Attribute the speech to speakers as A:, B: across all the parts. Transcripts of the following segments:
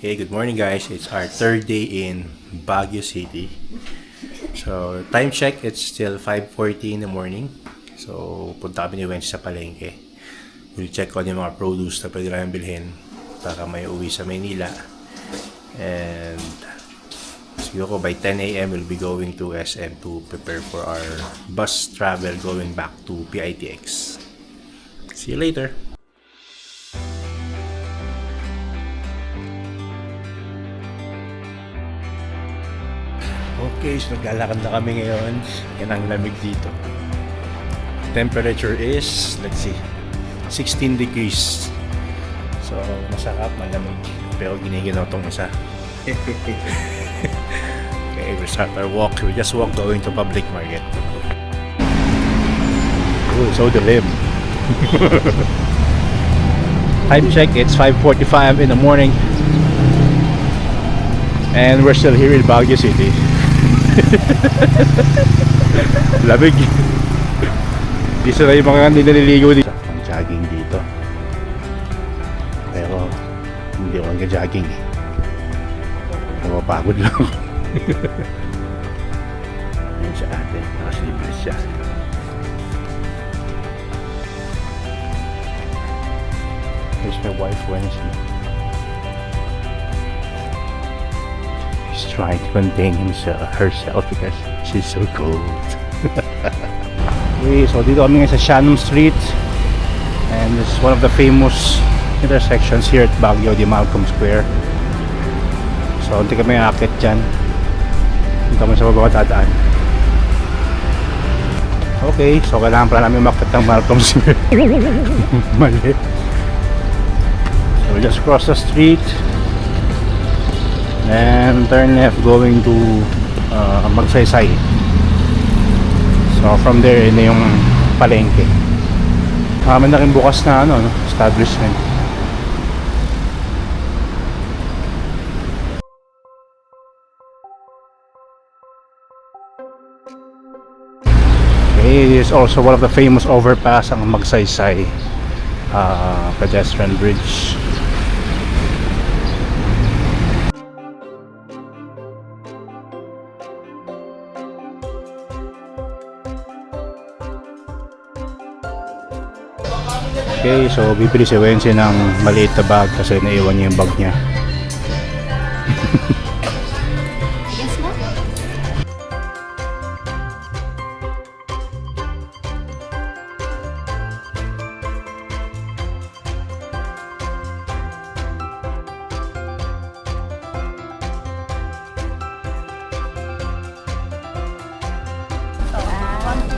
A: Okay, good morning guys. It's our third day in Baguio City. So, time check, it's still 5:40 in the morning. So, punta kami ni Wench sa palengke. We'll check on yung mga produce na pwede namin bilhin para may uwi sa Maynila. And siguro by 10 a.m. we'll be going to SM to prepare for our bus travel going back to PITX. See you later! Okay, so naglalakad na kami ngayon. Yan ang lamig dito. Temperature is, let's see, 16 degrees. So, masarap, malamig. Pero giniginaw tong isa. Okay, we'll start our walk. We just walk going to public market. Oh, so dilim. Time check, it's 5:45 in the morning. And we're still here in Baguio City. Lamig. Di sila yung mga nililigo dito. Ang jogging dito. Pero hindi ako nag-jogging eh. Napapagod lang. Ayan siya ate. Nakasiliblis siya. Here's my wife Wednesday. She's trying to contain herself because she's so cold. Okay, so dito kami ngayon sa Shannon Street, and this is one of the famous intersections here at Baguio, the Malcolm Square. So hindi kami akit dyan. Dito kami sa baba tataan. Okay, so kailangan pala namin umakit ng Malcolm Square. Mali. So we just cross the street and turn left going to Magsaysay. So from there yun yung palengke. May na rin bukas na establishment. Okay, this is also one of the famous overpass ang Magsaysay pedestrian bridge. Okay, so bibili si Wency ng maliit na bag kasi naiwan niya yung bag niya.
B: Yes, ma'am.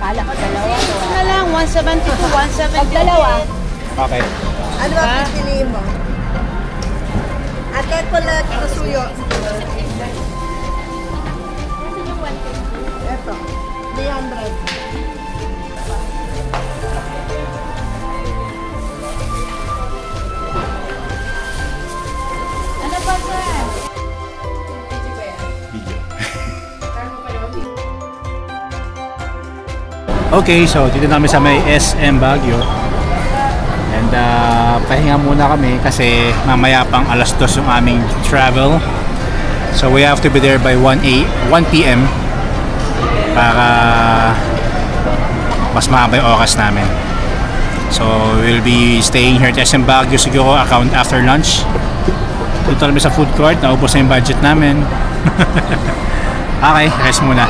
B: Kala ko dalawa.
C: Ito na lang, 172, 170.
B: Pag dalawa.
A: Okay.
C: Ano ba pipiliin mo? Ate, pala ito suyo. Ito, 300.
B: Ano ba, sir?
A: Video. Okay, so dito namin sa may SM Baguio. And pahinga muna kami kasi mamaya pang alas 2 yung aming travel. So we have to be there by 1 p.m. para mas mahaba yung oras namin. So we'll be staying here at SM Baguio siguro around after lunch. Dito kami sa food court, naubos na yung budget namin. Okay, rest muna.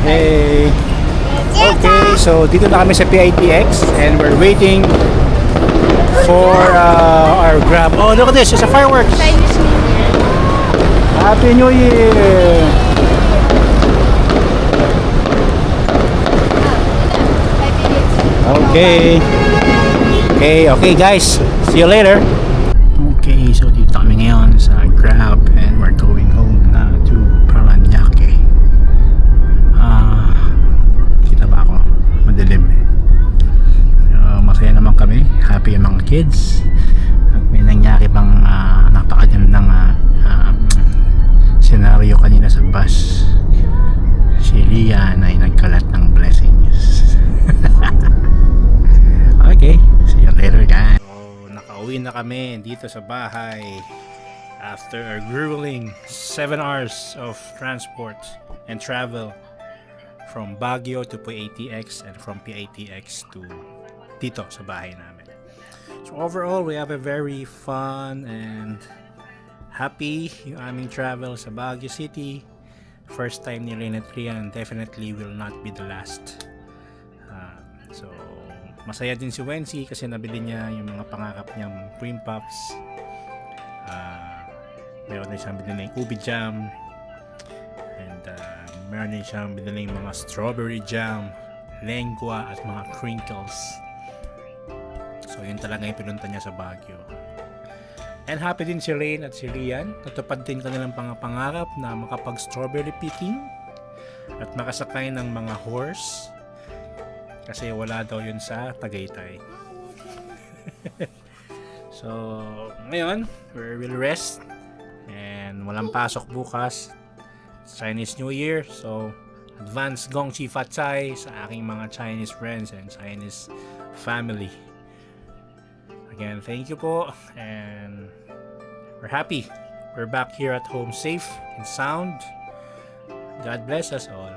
A: Hey! Okay, so dito na kami sa PITX and we're waiting for our Grab. Oh, look at this! It's a fireworks!
B: Chinese New Year.
A: Happy New Year!
B: 5 minutes.
A: Okay. Okay guys. See you later. Okay, so dito kami ngayon sa Grab and we're going home na to Paranaque. Kita ba ako? Madilim eh. Masaya naman kami. Happy ang mga kids. At may nangyari pang napakagandang senaryo kanina sa bus. Si Lian ay nagkalat ng blessings. Okay, see you later guys. So, nakauwi na kami dito sa bahay after a grueling 7 hours of transport and travel from Baguio to PITX and from PITX to dito sa bahay namin. So overall, we have a very fun and happy yung aming travel sa Baguio City. First time ni Rain at Rian, definitely will not be the last. So masaya din si Wency kasi nabili niya yung mga pangarap niyang cream puffs. Meron din siyang binili ng ubi jam. And meron din siyang binili ng mga strawberry jam, lengua at mga crinkles. So yun talaga yung pinunta niya sa Baguio. And happy din si Rain at si Rian. Natupad din kanilang pangarap na makapag strawberry picking at makasakay ng mga horse. Kasi wala daw yun sa Tagaytay. So, ngayon, we will rest. And walang pasok bukas. It's Chinese New Year. So, advance Gong Chi Fat Chai sa aking mga Chinese friends and Chinese family. Again, thank you po. And we're happy. We're back here at home safe and sound. God bless us all.